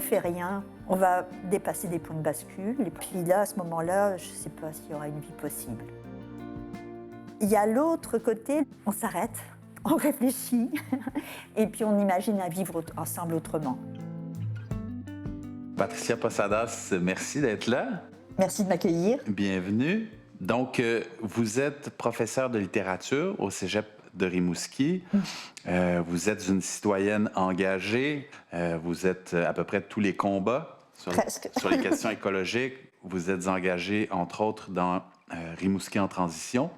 fait rien, on va dépasser des points de bascule. Et puis là, à ce moment-là, je ne sais pas s'il y aura une vie possible. Il y a l'autre côté, on s'arrête, on réfléchit, et puis on imagine à vivre ensemble autrement. Patricia Posadas, merci d'être là. Merci de m'accueillir. Bienvenue. Donc, vous êtes professeure de littérature au Cégep de Rimouski. Vous êtes une citoyenne engagée. Vous êtes à peu près de tous les combats sur les questions écologiques. Vous êtes engagée, entre autres, dans Rimouski en transition.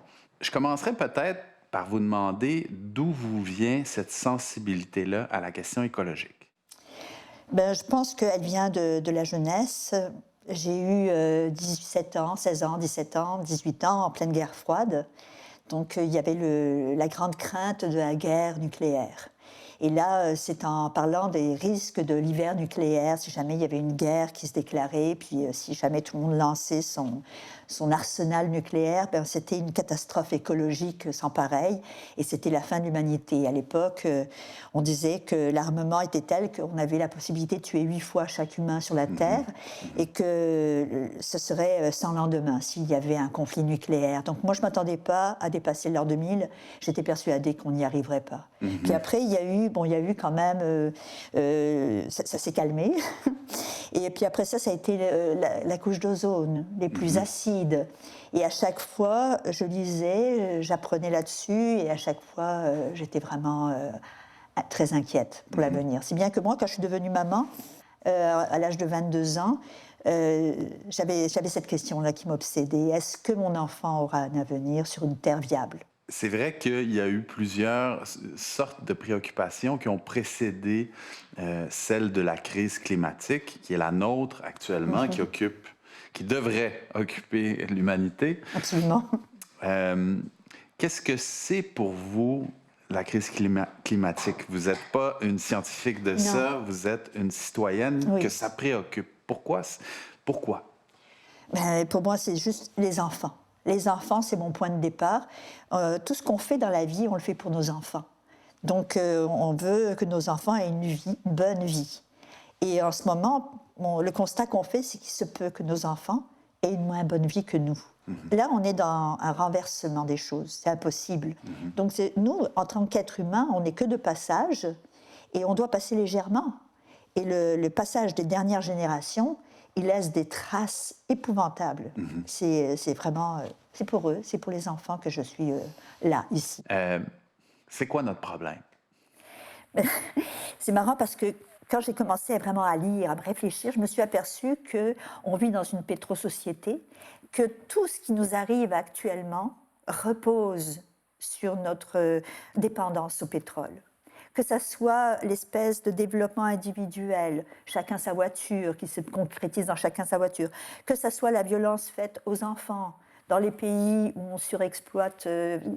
Je commencerai peut-être par vous demander d'où vous vient cette sensibilité-là à la question écologique. Je pense qu'elle vient de la jeunesse. J'ai eu 17 ans, 16 ans, 17 ans, 18 ans en pleine guerre froide. Donc il y avait la grande crainte de la guerre nucléaire. Et là, c'est en parlant des risques de l'hiver nucléaire, si jamais il y avait une guerre qui se déclarait, puis si jamais tout le monde lançait son arsenal nucléaire, c'était une catastrophe écologique sans pareil, et c'était la fin de l'humanité. À l'époque, on disait que l'armement était tel qu'on avait la possibilité de tuer 8 fois chaque humain sur la Terre, et que ce serait sans lendemain s'il y avait un conflit nucléaire. Donc moi, je ne m'attendais pas à dépasser l'an 2000, j'étais persuadée qu'on n'y arriverait pas. Puis après, il y a eu quand même, ça s'est calmé. Et puis après ça a été la couche d'ozone, les plus acides. Et à chaque fois, je lisais, j'apprenais là-dessus, et à chaque fois, j'étais vraiment très inquiète pour l'avenir. Si bien que moi, quand je suis devenue maman, à l'âge de 22 ans, j'avais cette question-là qui m'obsédait. Est-ce que mon enfant aura un avenir sur une terre viable ? C'est vrai qu'il y a eu plusieurs sortes de préoccupations qui ont précédé celle de la crise climatique, qui est la nôtre actuellement, qui devrait occuper l'humanité. Absolument. Qu'est-ce que c'est pour vous la crise climatique? Vous n'êtes pas une scientifique de ça, vous êtes une citoyenne que ça préoccupe. Pourquoi? Pour moi, c'est juste les enfants. Les enfants, c'est mon point de départ. Tout ce qu'on fait dans la vie, on le fait pour nos enfants. Donc, on veut que nos enfants aient une bonne vie. Et en ce moment, le constat qu'on fait, c'est qu'il se peut que nos enfants aient une moins bonne vie que nous. Là, on est dans un renversement des choses. C'est impossible. Donc, nous, en tant qu'êtres humains, on n'est que de passage, et on doit passer légèrement. Et le passage des dernières générations, il laisse des traces épouvantables. C'est vraiment, c'est pour eux, c'est pour les enfants que je suis là, ici. C'est quoi notre problème? C'est marrant parce que quand j'ai commencé vraiment à lire, à me réfléchir, je me suis aperçue qu'on vit dans une pétrosociété, que tout ce qui nous arrive actuellement repose sur notre dépendance au pétrole. Que ça soit l'espèce de développement individuel, chacun sa voiture, qui se concrétise dans chacun sa voiture, que ça soit la violence faite aux enfants, dans les pays où on surexploite,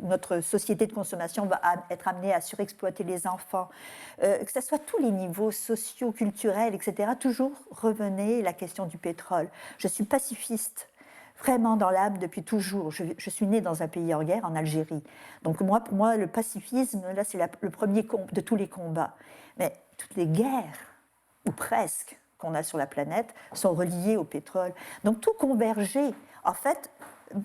notre société de consommation va être amenée à surexploiter les enfants, que ce soit tous les niveaux sociaux, culturels, etc., toujours revenait la question du pétrole. Je suis pacifiste, vraiment dans l'âme depuis toujours. Je suis née dans un pays en guerre, en Algérie. Donc pour moi, le pacifisme, là, c'est le premier de tous les combats. Mais toutes les guerres, ou presque, qu'on a sur la planète, sont reliées au pétrole. Donc tout converger. En fait,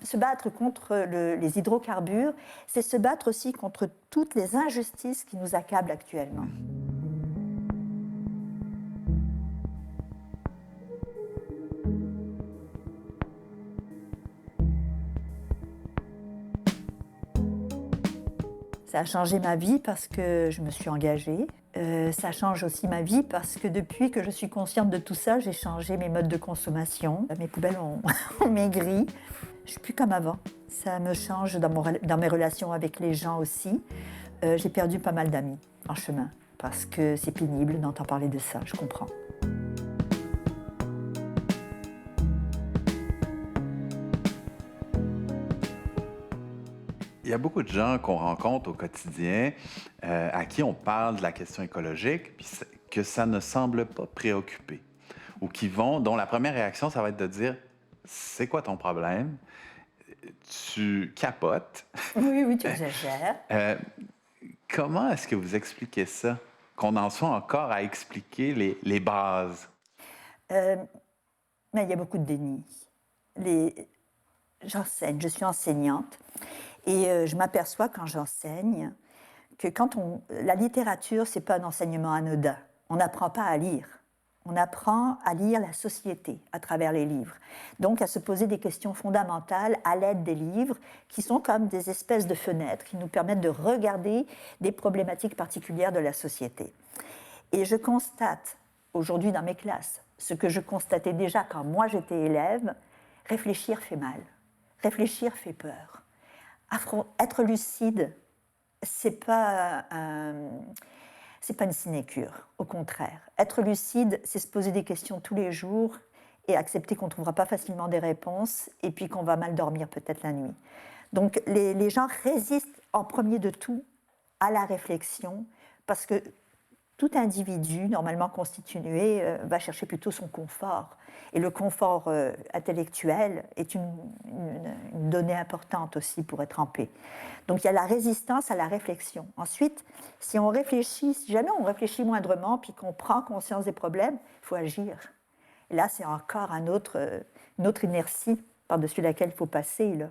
se battre contre les hydrocarbures, c'est se battre aussi contre toutes les injustices qui nous accablent actuellement. Ça a changé ma vie parce que je me suis engagée. Ça change aussi ma vie parce que depuis que je suis consciente de tout ça, j'ai changé mes modes de consommation. Mes poubelles ont maigri. Je suis plus comme avant. Ça me change dans mes relations avec les gens aussi. J'ai perdu pas mal d'amis en chemin parce que c'est pénible d'entendre parler de ça, je comprends. Il y a beaucoup de gens qu'on rencontre au quotidien à qui on parle de la question écologique, puis que ça ne semble pas préoccuper, ou dont la première réaction, ça va être de dire « C'est quoi ton problème? Tu capotes. » Oui, tu exagères. Comment est-ce que vous expliquez ça? Qu'on en soit encore à expliquer les bases? Euh, mais il y a beaucoup de déni. J'enseigne, je suis enseignante, et je m'aperçois quand j'enseigne que la littérature, c'est pas un enseignement anodin. On n'apprend pas à lire. On apprend à lire la société à travers les livres. Donc à se poser des questions fondamentales à l'aide des livres, qui sont comme des espèces de fenêtres qui nous permettent de regarder des problématiques particulières de la société. Et je constate aujourd'hui dans mes classes ce que je constatais déjà quand moi j'étais élève: réfléchir fait mal, réfléchir fait peur. Être lucide, c'est pas une sinécure, au contraire. Être lucide, c'est se poser des questions tous les jours et accepter qu'on ne trouvera pas facilement des réponses et puis qu'on va mal dormir peut-être la nuit. Donc les gens résistent en premier de tout à la réflexion, parce que tout individu normalement constitué va chercher plutôt son confort. Et le confort intellectuel est une donnée importante aussi pour être en paix. Donc il y a la résistance à la réflexion. Ensuite, si jamais on réfléchit moindrement puis qu'on prend conscience des problèmes, il faut agir. Et là, c'est encore une autre inertie par-dessus laquelle il faut passer, là.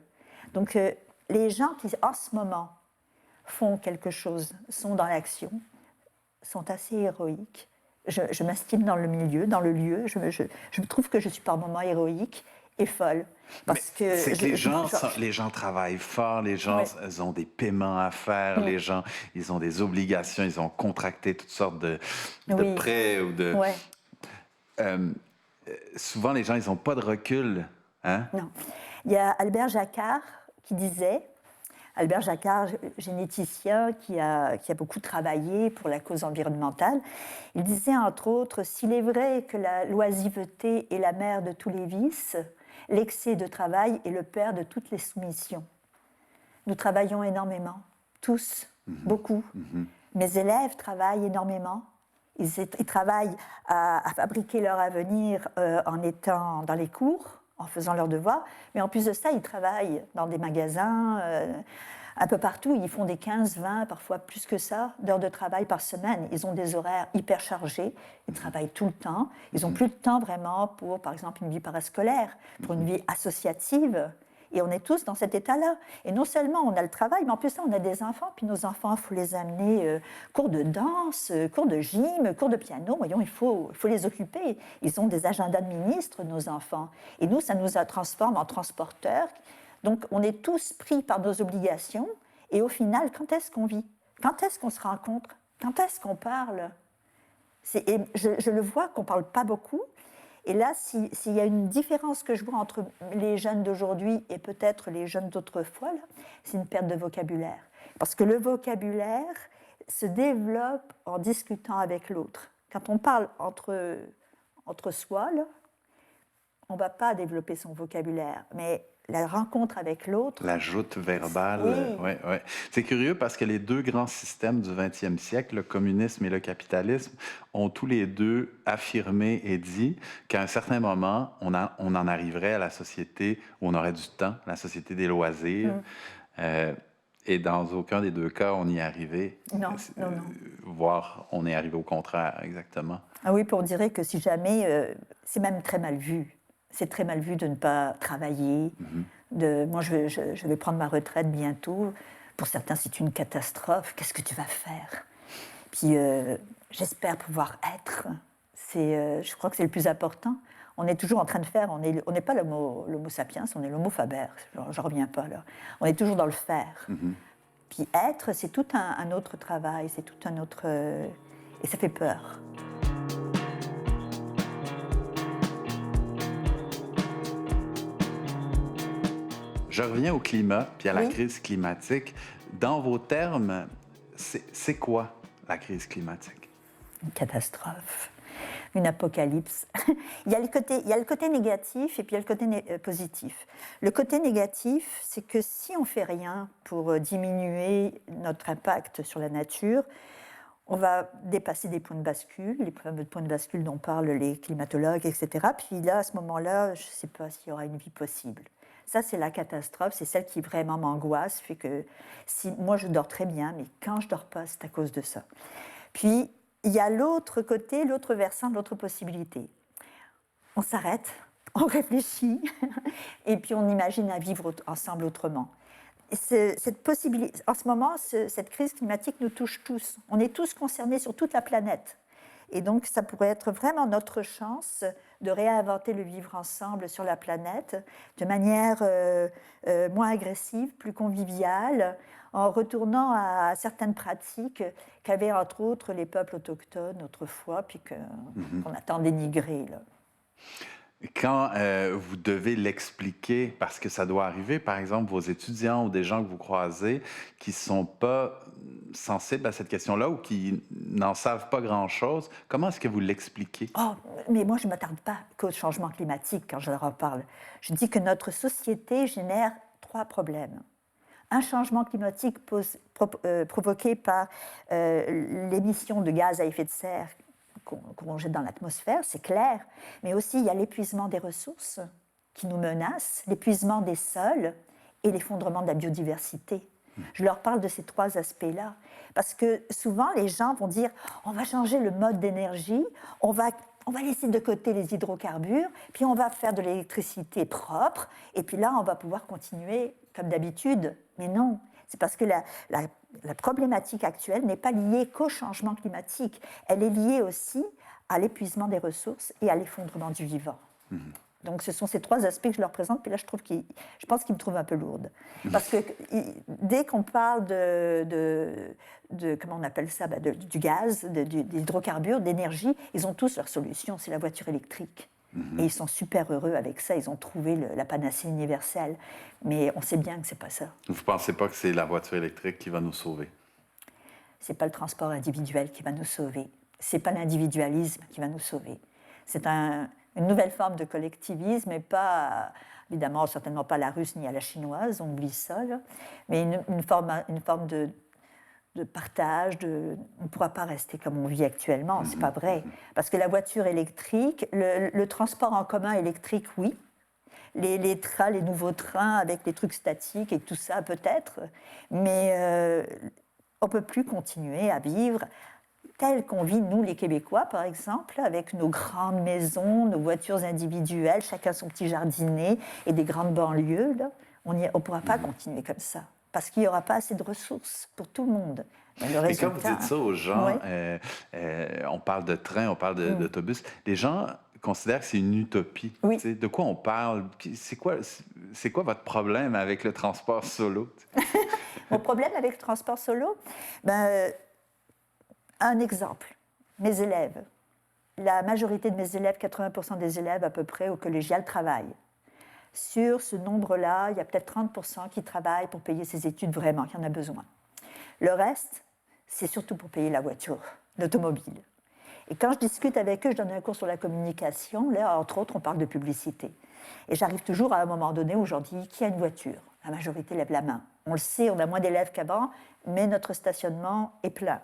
Donc les gens qui, en ce moment, font quelque chose, sont dans l'action, sont assez héroïques. Je m'estime dans le milieu, dans le lieu. Je trouve que je suis par moments héroïque et folle. Parce que c'est que les gens travaillent fort, les gens ils ont des paiements à faire, les gens ils ont des obligations, ils ont contracté toutes sortes de prêts ou de. Souvent les gens ils n'ont pas de recul. Hein? Non. Il y a Albert Jacquard qui disait. Albert Jacquard, généticien qui a beaucoup travaillé pour la cause environnementale, il disait entre autres: s'il est vrai que la loisiveté est la mère de tous les vices, l'excès de travail est le père de toutes les soumissions. Nous travaillons énormément, tous, beaucoup. Mes élèves travaillent énormément. Ils travaillent à fabriquer leur avenir en étant dans les cours, en faisant leurs devoirs, mais en plus de ça, ils travaillent dans des magasins, un peu partout. Ils font des 15, 20, parfois plus que ça, d'heures de travail par semaine. Ils ont des horaires hyper chargés, ils travaillent tout le temps. Ils n'ont plus de temps vraiment pour, par exemple, une vie parascolaire, pour une vie associative. Et on est tous dans cet état-là. Et non seulement on a le travail, mais en plus ça, on a des enfants. Puis nos enfants, il faut les amener cours de danse, cours de gym, cours de piano. Voyons, il faut les occuper. Ils ont des agendas de ministres, nos enfants. Et nous, ça nous transforme en transporteurs. Donc on est tous pris par nos obligations. Et au final, quand est-ce qu'on vit? Quand est-ce qu'on se rencontre? Quand est-ce qu'on parle? Et je le vois qu'on ne parle pas beaucoup. Et là, s'il y a une différence que je vois entre les jeunes d'aujourd'hui et peut-être les jeunes d'autrefois, c'est une perte de vocabulaire. Parce que le vocabulaire se développe en discutant avec l'autre. Quand on parle entre soi, là, on ne va pas développer son vocabulaire. Mais la rencontre avec l'autre... La joute verbale, oui. C'est curieux parce que les deux grands systèmes du 20e siècle, le communisme et le capitalisme, ont tous les deux affirmé et dit qu'à un certain moment, on en arriverait à la société où on aurait du temps, la société des loisirs. Et dans aucun des deux cas, on y est arrivé. Non. Voire, on est arrivé au contraire, exactement. Ah oui, on dirait que si jamais... c'est même très mal vu. C'est très mal vu de ne pas travailler. Moi, je vais prendre ma retraite bientôt. Pour certains, c'est une catastrophe. Qu'est-ce que tu vas faire? Puis, j'espère pouvoir être. Je crois que c'est le plus important. On est toujours en train de faire. On n'est pas l'homo sapiens, on est l'homo faber. J'en reviens pas, là. On est toujours dans le faire. Puis être, c'est tout un autre travail. C'est tout un autre... et ça fait peur. Je reviens au climat puis à la crise climatique. Dans vos termes, c'est quoi la crise climatique? Une catastrophe, une apocalypse. il y a le côté négatif et puis il y a le côté positif. Le côté négatif, c'est que si on ne fait rien pour diminuer notre impact sur la nature, on va dépasser des points de bascule, les fameux points de bascule dont parlent les climatologues, etc. Puis là, à ce moment-là, je ne sais pas s'il y aura une vie possible. Ça, c'est la catastrophe, c'est celle qui vraiment m'angoisse, fait que moi, je dors très bien, mais quand je ne dors pas, c'est à cause de ça. Puis, il y a l'autre côté, l'autre versant, l'autre possibilité. on s'arrête, on réfléchit, et puis on imagine à vivre ensemble autrement. Et cette possibilité, en ce moment, cette crise climatique nous touche tous. On est tous concernés sur toute la planète. Et donc, ça pourrait être vraiment notre chance de réinventer le vivre ensemble sur la planète de manière moins agressive, plus conviviale, en retournant à certaines pratiques qu'avaient entre autres les peuples autochtones autrefois, puis qu'on a tant dénigrées, là. Quand vous devez l'expliquer, parce que ça doit arriver, par exemple, vos étudiants ou des gens que vous croisez qui ne sont pas sensibles à cette question-là ou qui n'en savent pas grand-chose, comment est-ce que vous l'expliquez? Oh, mais moi, je ne m'attarde pas qu'au changement climatique quand je leur en parle. Je dis que notre société génère 3 problèmes. Un changement climatique provoqué par l'émission de gaz à effet de serre qu'on jette dans l'atmosphère, c'est clair, mais aussi il y a l'épuisement des ressources qui nous menace, l'épuisement des sols et l'effondrement de la biodiversité. Je leur parle de ces 3 aspects-là, parce que souvent les gens vont dire on va changer le mode d'énergie, on va laisser de côté les hydrocarbures, puis on va faire de l'électricité propre, et puis là on va pouvoir continuer comme d'habitude. Mais non, c'est parce que la problématique actuelle n'est pas liée qu'au changement climatique, elle est liée aussi à l'épuisement des ressources et à l'effondrement du vivant. Donc ce sont ces 3 aspects que je leur présente, puis là je pense qu'ils me trouvent un peu lourde. Parce que dès qu'on parle de comment on appelle ça, du gaz, des hydrocarbures, d'énergie, ils ont tous leur solution, c'est la voiture électrique. Et ils sont super heureux avec ça, ils ont trouvé la panacée universelle. Mais on sait bien que c'est pas ça. Vous ne pensez pas que c'est la voiture électrique qui va nous sauver? C'est pas le transport individuel qui va nous sauver. C'est pas l'individualisme qui va nous sauver. C'est une nouvelle forme de collectivisme, et pas, évidemment, certainement pas la russe ni à la chinoise, on oublie ça, là, mais une forme de partage, on ne pourra pas rester comme on vit actuellement, c'est pas vrai. Parce que la voiture électrique, le transport en commun électrique, oui, les trains, les nouveaux trains avec les trucs statiques et tout ça, peut-être, mais on ne peut plus continuer à vivre tel qu'on vit, nous, les Québécois, par exemple, avec nos grandes maisons, nos voitures individuelles, chacun son petit jardinet et des grandes banlieues. Là. On ne pourra pas continuer comme ça, parce qu'il n'y aura pas assez de ressources pour tout le monde. Mais quand vous dites ça aux gens, on parle de train, on parle d'autobus, les gens considèrent que c'est une utopie. Oui. De quoi on parle? C'est quoi votre problème avec le transport solo? Mon problème avec le transport solo? Un exemple, mes élèves. La majorité de mes élèves, 80% des élèves à peu près au collégial, travaillent. Sur ce nombre-là, il y a peut-être 30% qui travaillent pour payer ses études vraiment, qui en a besoin. Le reste, c'est surtout pour payer la voiture, l'automobile. Et quand je discute avec eux, je donne un cours sur la communication, là, entre autres, on parle de publicité. Et j'arrive toujours à un moment donné où je leur dis qui a une voiture. La majorité lève la main. On le sait, on a moins d'élèves qu'avant, mais notre stationnement est plein.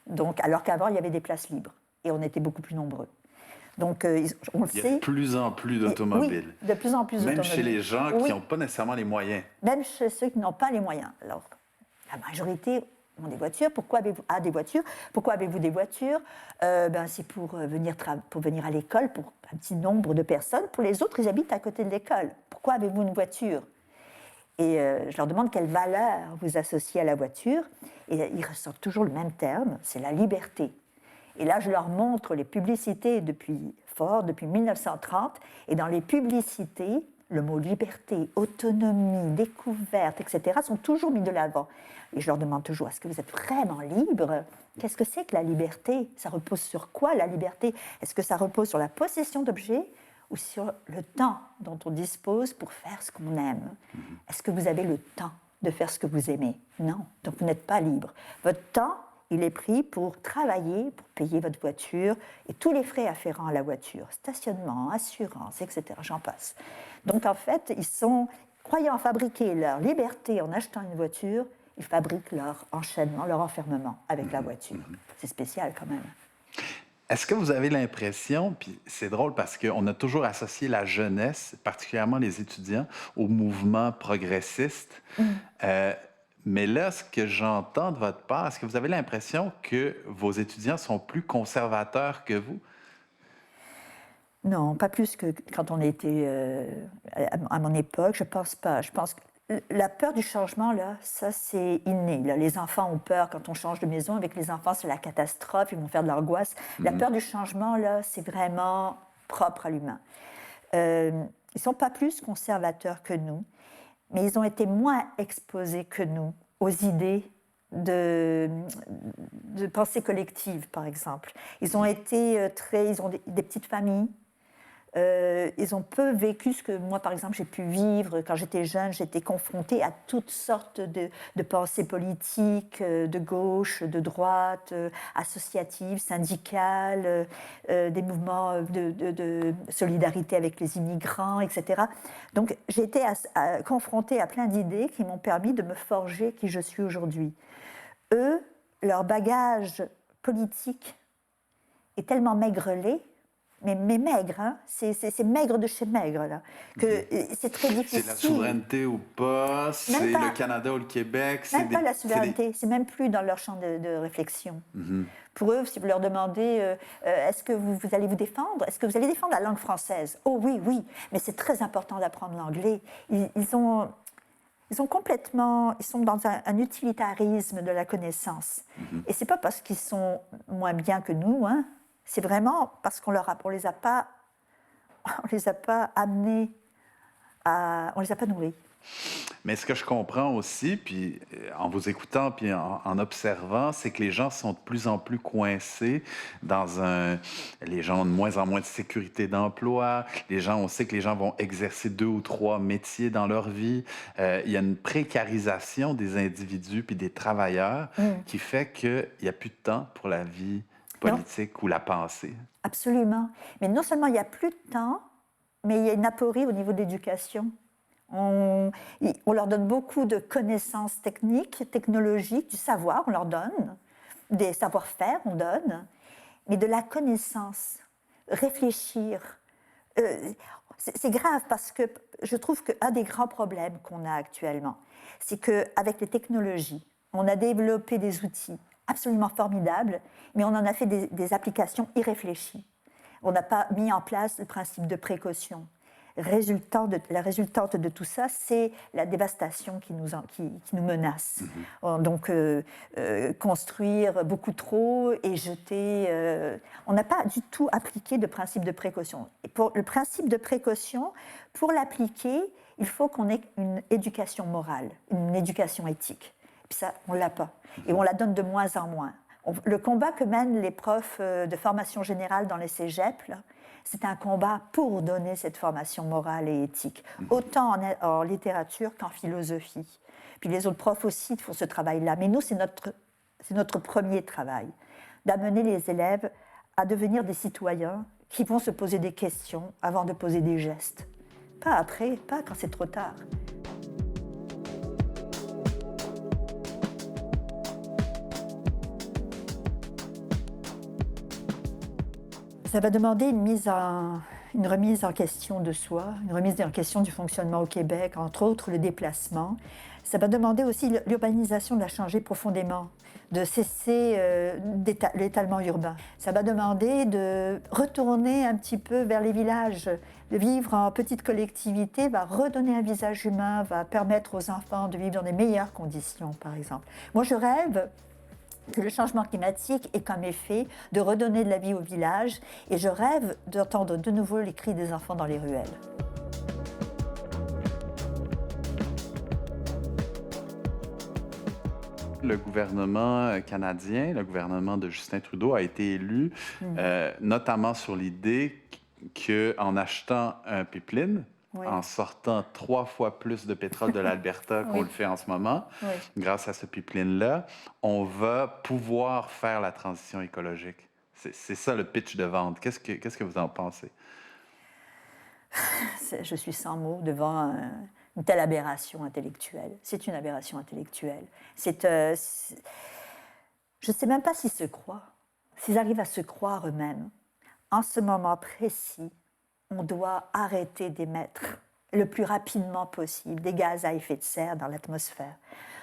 Donc, alors qu'avant, il y avait des places libres et on était beaucoup plus nombreux. Donc, on le sait. Il y a de plus en plus d'automobiles. Oui, de plus en plus d'automobiles. Même chez les gens qui n'ont pas nécessairement les moyens. Même chez ceux qui n'ont pas les moyens. Alors, la majorité ont des voitures. Pourquoi avez-vous des voitures? Pourquoi avez-vous des voitures? C'est pour venir à l'école, pour un petit nombre de personnes. Pour les autres, ils habitent à côté de l'école. Pourquoi avez-vous une voiture? Et je leur demande quelle valeur vous associez à la voiture. Et ils ressortent toujours le même terme, c'est la liberté. Et là, je leur montre les publicités depuis 1930. Et dans les publicités, le mot liberté, autonomie, découverte, etc. sont toujours mis de l'avant. Et je leur demande toujours, est-ce que vous êtes vraiment libre? Qu'est-ce que c'est que la liberté? Ça repose sur quoi, la liberté? Est-ce que ça repose sur la possession d'objets ou sur le temps dont on dispose pour faire ce qu'on aime? Est-ce que vous avez le temps de faire ce que vous aimez? Non, donc vous n'êtes pas libre. Votre temps, il est pris pour travailler, pour payer votre voiture et tous les frais afférents à la voiture, stationnement, assurance, etc., j'en passe. Donc en fait, croyant fabriquer leur liberté en achetant une voiture, ils fabriquent leur enchaînement, leur enfermement avec la voiture. C'est spécial quand même. Est-ce que vous avez l'impression, puis c'est drôle parce qu'on a toujours associé la jeunesse, particulièrement les étudiants, au mouvement progressiste, mais là, ce que j'entends de votre part, est-ce que vous avez l'impression que vos étudiants sont plus conservateurs que vous? Non, pas plus que quand on était à mon époque, je pense pas. Je pense que la peur du changement, là, ça c'est inné. Là. Les enfants ont peur quand on change de maison. Avec les enfants, c'est la catastrophe, ils vont faire de l'angoisse. La peur du changement, là, c'est vraiment propre à l'humain. Ils ne sont pas plus conservateurs que nous, mais ils ont été moins exposés que nous aux idées de pensée collective, par exemple. Ils ont été ils ont des petites familles. Ils ont peu vécu ce que moi, par exemple, j'ai pu vivre. Quand j'étais jeune, j'étais confrontée à toutes sortes de pensées politiques, de gauche, de droite, associatives, syndicales, des mouvements de solidarité avec les immigrants, etc. Donc, j'ai été confrontée à plein d'idées qui m'ont permis de me forger qui je suis aujourd'hui. Eux, leur bagage politique est tellement maigrelé, mais maigre, hein, c'est maigre de chez maigre, là, que c'est très difficile. C'est la souveraineté ou pas, c'est le Canada ou le Québec. Même pas la souveraineté, c'est même plus dans leur champ de réflexion. Pour eux, si vous leur demandez est-ce que vous allez vous défendre, est-ce que vous allez défendre la langue française? Oh oui, oui, mais c'est très important d'apprendre l'anglais. Ils sont dans un utilitarisme de la connaissance. Et c'est pas parce qu'ils sont moins bien que nous, hein, c'est vraiment parce qu'on les a pas amenés on les a pas nourris. Mais ce que je comprends aussi, puis en vous écoutant, puis en observant, c'est que les gens sont de plus en plus coincés les gens ont de moins en moins de sécurité d'emploi. On sait que les gens vont exercer 2 ou 3 métiers dans leur vie. Il y a une précarisation des individus puis des travailleurs qui fait qu'il n'y a plus de temps pour la vie politique ou la pensée. Absolument. Mais non seulement il n'y a plus de temps, mais il y a une aporie au niveau de l'éducation. On leur donne beaucoup de connaissances techniques, technologiques, du savoir, on leur donne, des savoir-faire, on donne, mais de la connaissance, réfléchir. C'est grave parce que je trouve qu'un des grands problèmes qu'on a actuellement, c'est qu'avec les technologies, on a développé des outils absolument formidables, mais on en a fait des applications irréfléchies. On n'a pas mis en place le principe de précaution. La résultante de tout ça, c'est la dévastation qui nous menace. Donc, construire beaucoup trop et jeter... on n'a pas du tout appliqué de principe de précaution. Et pour le principe de précaution, pour l'appliquer, il faut qu'on ait une éducation morale, une éducation éthique. Et puis ça, on ne l'a pas. Et on la donne de moins en moins. Le combat que mènent les profs de formation générale dans les cégeps, là, c'est un combat pour donner cette formation morale et éthique, autant en littérature qu'en philosophie. Puis les autres profs aussi font ce travail-là. Mais nous, c'est notre premier travail, d'amener les élèves à devenir des citoyens qui vont se poser des questions avant de poser des gestes. Pas après, pas quand c'est trop tard. Ça va demander une remise en question de soi, une remise en question du fonctionnement au Québec, entre autres le déplacement. Ça va demander aussi l'urbanisation de la changer profondément, de cesser l'étalement urbain. Ça va demander de retourner un petit peu vers les villages, de vivre en petite collectivité, va redonner un visage humain, va permettre aux enfants de vivre dans des meilleures conditions, par exemple. Moi, je rêve que le changement climatique ait comme effet de redonner de la vie au village, et je rêve d'entendre de nouveau les cris des enfants dans les ruelles. Le gouvernement canadien, le gouvernement de Justin Trudeau a été élu notamment sur l'idée qu'en achetant un pipeline, en sortant 3 fois plus de pétrole de l'Alberta qu'on le fait en ce moment, grâce à ce pipeline-là, on va pouvoir faire la transition écologique. C'est ça le pitch de vente. Qu'est-ce que vous en pensez? Je suis sans mots devant une telle aberration intellectuelle. C'est une aberration intellectuelle. Je ne sais même pas s'ils se croient, s'ils arrivent à se croire eux-mêmes. En ce moment précis, on doit arrêter d'émettre le plus rapidement possible des gaz à effet de serre dans l'atmosphère.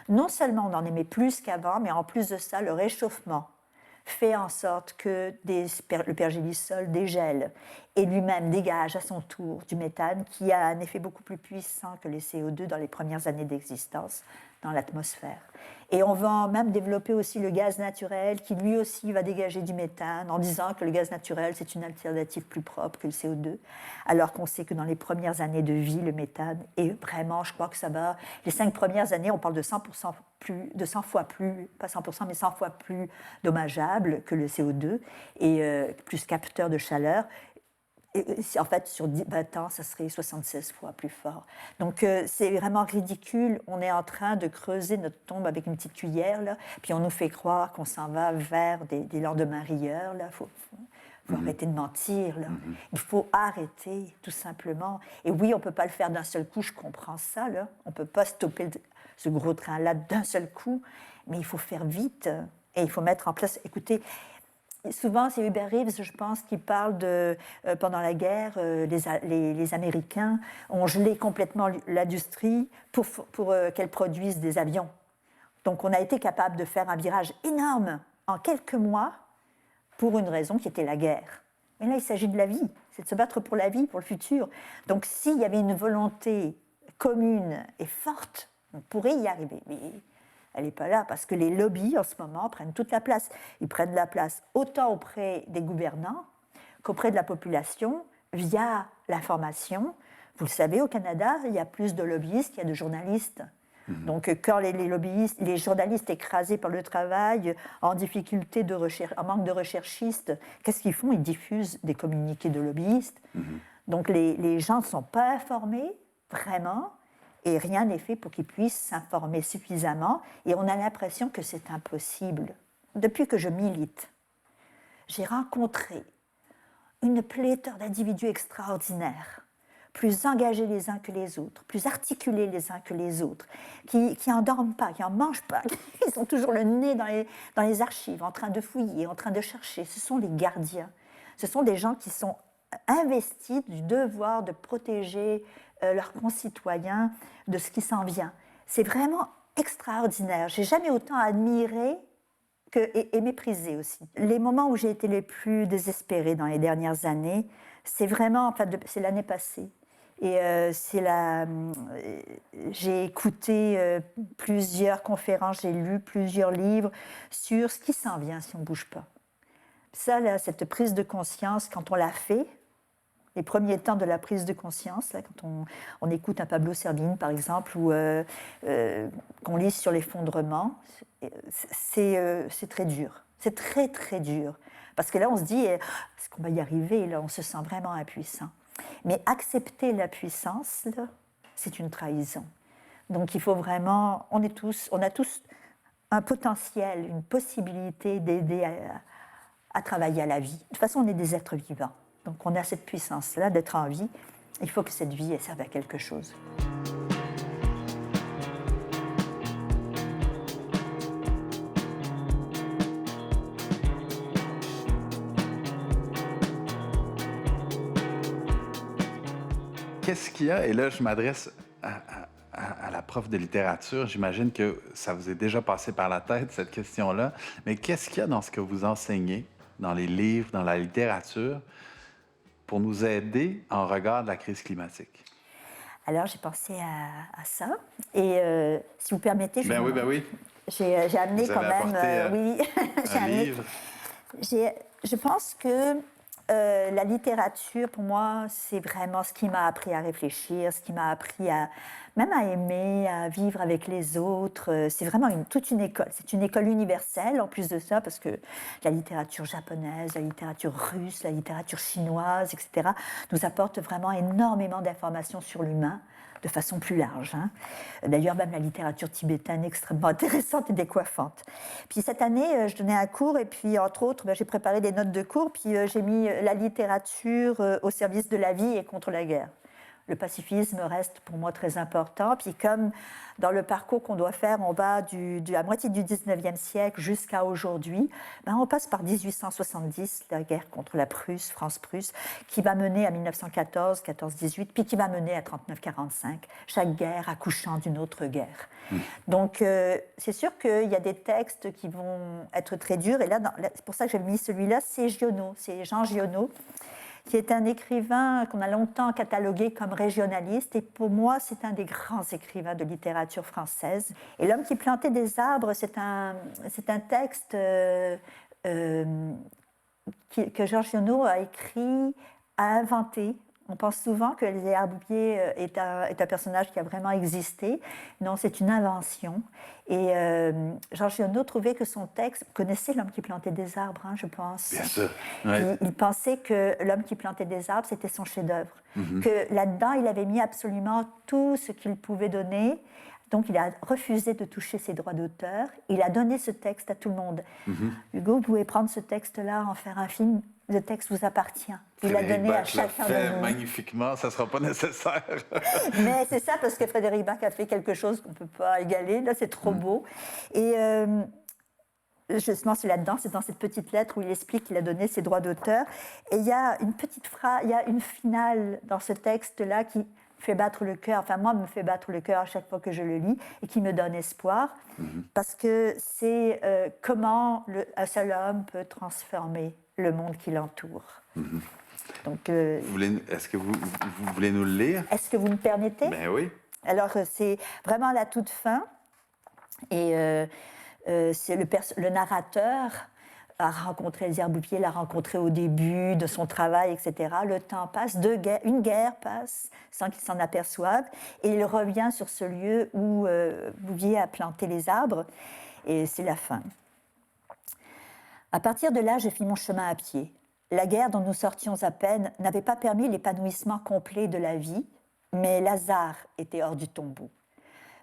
Non seulement on en émet plus qu'avant, mais en plus de ça, le réchauffement fait en sorte que le pergélisol dégèle et lui-même dégage à son tour du méthane qui a un effet beaucoup plus puissant que les CO2 dans les premières années d'existence dans l'atmosphère. Et on va même développer aussi le gaz naturel qui lui aussi va dégager du méthane en disant que le gaz naturel c'est une alternative plus propre que le CO2, alors qu'on sait que dans les premières années de vie, le méthane est vraiment, je crois que ça va, les 5 premières années, on parle de 100% plus, de 100 fois plus, pas 100%, mais 100 fois plus dommageable que le CO2 et plus capteur de chaleur. En fait, sur 20 ans, ça serait 76 fois plus fort. Donc, c'est vraiment ridicule. On est en train de creuser notre tombe avec une petite cuillère, là, puis on nous fait croire qu'on s'en va vers des lendemains rieurs. Il faut arrêter de mentir. Là. Il faut arrêter, tout simplement. Et oui, on ne peut pas le faire d'un seul coup, je comprends ça. Là. On ne peut pas stopper ce gros train-là d'un seul coup, mais il faut faire vite. Et il faut mettre en place... Écoutez... Souvent, c'est Hubert Reeves, je pense, qui parle de, pendant la guerre, les Américains ont gelé complètement l'industrie pour qu'elle produise des avions. Donc, on a été capable de faire un virage énorme en quelques mois pour une raison qui était la guerre. Mais là, il s'agit de la vie, c'est de se battre pour la vie, pour le futur. Donc, s'il y avait une volonté commune et forte, on pourrait y arriver. Mais elle n'est pas là parce que les lobbies, en ce moment, prennent toute la place. Ils prennent la place autant auprès des gouvernants qu'auprès de la population via l'information. Vous le savez, au Canada, il y a plus de lobbyistes qu'il y a de journalistes. Donc, quand les journalistes écrasés par le travail, en difficulté de recherche, en manque de recherchistes, qu'est-ce qu'ils font? Ils diffusent des communiqués de lobbyistes. Donc, les gens ne sont pas informés, vraiment, et rien n'est fait pour qu'ils puissent s'informer suffisamment. Et on a l'impression que c'est impossible. Depuis que je milite, j'ai rencontré une pléthore d'individus extraordinaires, plus engagés les uns que les autres, plus articulés les uns que les autres, qui n'en dorment pas, qui n'en mangent pas. Ils ont toujours le nez dans les archives, en train de fouiller, en train de chercher. Ce sont les gardiens. Ce sont des gens qui sont investis du devoir de protéger leurs concitoyens de ce qui s'en vient. C'est vraiment extraordinaire. Je n'ai jamais autant admiré et méprisé aussi. Les moments où j'ai été les plus désespérée dans les dernières années, c'est vraiment, enfin, c'est l'année passée. Et j'ai écouté plusieurs conférences, j'ai lu plusieurs livres sur ce qui s'en vient si on ne bouge pas. Ça, là, cette prise de conscience, quand on l'a fait, les premiers temps de la prise de conscience, là, quand on écoute un Pablo Servigne, par exemple, ou qu'on lit sur l'effondrement, c'est très dur. C'est très, très dur. Parce que là, on se dit, est-ce qu'on va y arriver? Là, on se sent vraiment impuissant. Mais accepter la puissance, là, c'est une trahison. Donc, il faut vraiment... On a tous un potentiel, une possibilité d'aider à travailler à la vie. De toute façon, on est des êtres vivants. Donc on a cette puissance-là d'être en vie. Il faut que cette vie elle serve à quelque chose. Qu'est-ce qu'il y a? Et là, je m'adresse à la prof de littérature. J'imagine que ça vous est déjà passé par la tête, cette question-là. Mais qu'est-ce qu'il y a dans ce que vous enseignez, dans les livres, dans la littérature, pour nous aider en regard de la crise climatique? Alors, j'ai pensé à ça. Et si vous permettez, Ben oui. J'ai amené vous quand avez même... apporté, oui, j'ai un amené... livre. Je pense que la littérature, pour moi, c'est vraiment ce qui m'a appris à réfléchir, ce qui m'a appris même à aimer, à vivre avec les autres. C'est vraiment toute une école. C'est une école universelle, en plus de ça, parce que la littérature japonaise, la littérature russe, la littérature chinoise, etc., nous apportent vraiment énormément d'informations sur l'humain, de façon plus large. Hein. D'ailleurs, même la littérature tibétaine est extrêmement intéressante et décoiffante. Puis cette année, je donnais un cours et puis, entre autres, j'ai préparé des notes de cours, puis j'ai mis la littérature au service de la vie et contre la guerre. le pacifisme reste pour moi très important. Puis comme dans le parcours qu'on doit faire, on va à moitié du 19e siècle jusqu'à aujourd'hui, ben on passe par 1870, la guerre contre la Prusse, France-Prusse, qui va mener à 1914, 14-18, puis qui va mener à 39-45, chaque guerre accouchant d'une autre guerre. Donc c'est sûr qu'il y a des textes qui vont être très durs, et là, c'est pour ça que j'ai mis celui-là, c'est Giono, c'est Jean Giono, qui est un écrivain qu'on a longtemps catalogué comme régionaliste, et pour moi, c'est un des grands écrivains de littérature française. Et L'homme qui plantait des arbres, c'est un texte que Georges Giono a écrit, a inventé. On pense souvent que Les Herboupiers est un personnage qui a vraiment existé. Non, c'est une invention. Et Georges Giono trouvait que son texte... Vous connaissez L'homme qui plantait des arbres, hein, je pense. Bien sûr. Ouais. Il pensait que L'homme qui plantait des arbres, c'était son chef-d'œuvre. Que là-dedans, il avait mis absolument tout ce qu'il pouvait donner. Donc, il a refusé de toucher ses droits d'auteur. Il a donné ce texte à tout le monde. Hugo, vous pouvez prendre ce texte-là, en faire un film. Le texte vous appartient. Il l'a donné à chacun de nous. Magnifiquement, ça ne sera pas nécessaire. Mais c'est ça, parce que Frédéric Bach a fait quelque chose qu'on ne peut pas égaler. Là, c'est trop beau. Et justement, c'est là-dedans, c'est dans cette petite lettre où il explique qu'il a donné ses droits d'auteur. Et il y a une petite phrase, il y a une finale dans ce texte-là qui fait battre le cœur, enfin moi, me fait battre le cœur à chaque fois que je le lis, et qui me donne espoir, parce que c'est comment un seul homme peut transformer le monde qui l'entoure. Donc, est-ce que vous voulez nous le lire? Est-ce que vous me permettez? Ben oui. Alors, c'est vraiment à la toute fin, et c'est le narrateur a rencontré les Herboupiers, l'a rencontré au début de son travail, etc. Le temps passe, une guerre passe sans qu'il s'en aperçoive, et il revient sur ce lieu où Bouvier a planté les arbres, et c'est la fin. À partir de là, je fis mon chemin à pied. La guerre dont nous sortions à peine n'avait pas permis l'épanouissement complet de la vie, mais Lazare était hors du tombeau.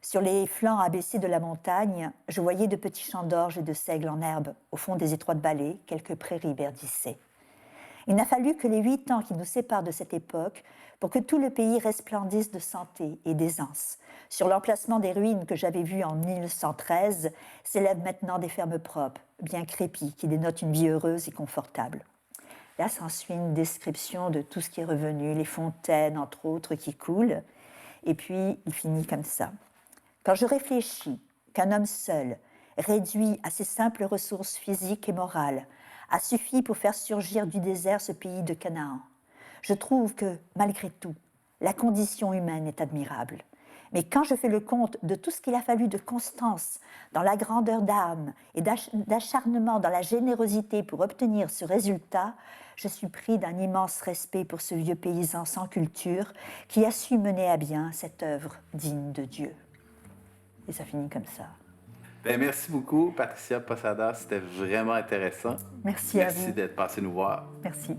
Sur les flancs abaissés de la montagne, je voyais de petits champs d'orge et de seigle en herbe, au fond des étroites vallées, quelques prairies verdissaient. Il n'a fallu que les 8 ans qui nous séparent de cette époque pour que tout le pays resplendisse de santé et d'aisance. Sur l'emplacement des ruines que j'avais vues en 1913, s'élèvent maintenant des fermes propres, bien crépies, qui dénotent une vie heureuse et confortable. Là s'ensuit une description de tout ce qui est revenu, les fontaines, entre autres, qui coulent. Et puis, il finit comme ça. Quand je réfléchis qu'un homme seul, réduit à ses simples ressources physiques et morales, a suffi pour faire surgir du désert ce pays de Canaan, je trouve que, malgré tout, la condition humaine est admirable. Mais quand je fais le compte de tout ce qu'il a fallu de constance dans la grandeur d'âme et d'acharnement dans la générosité pour obtenir ce résultat, je suis pris d'un immense respect pour ce vieux paysan sans culture qui a su mener à bien cette œuvre digne de Dieu. Et ça finit comme ça. Ben, merci beaucoup, Patricia Posada. C'était vraiment intéressant. Merci à vous. Merci d'être passé nous voir. Merci.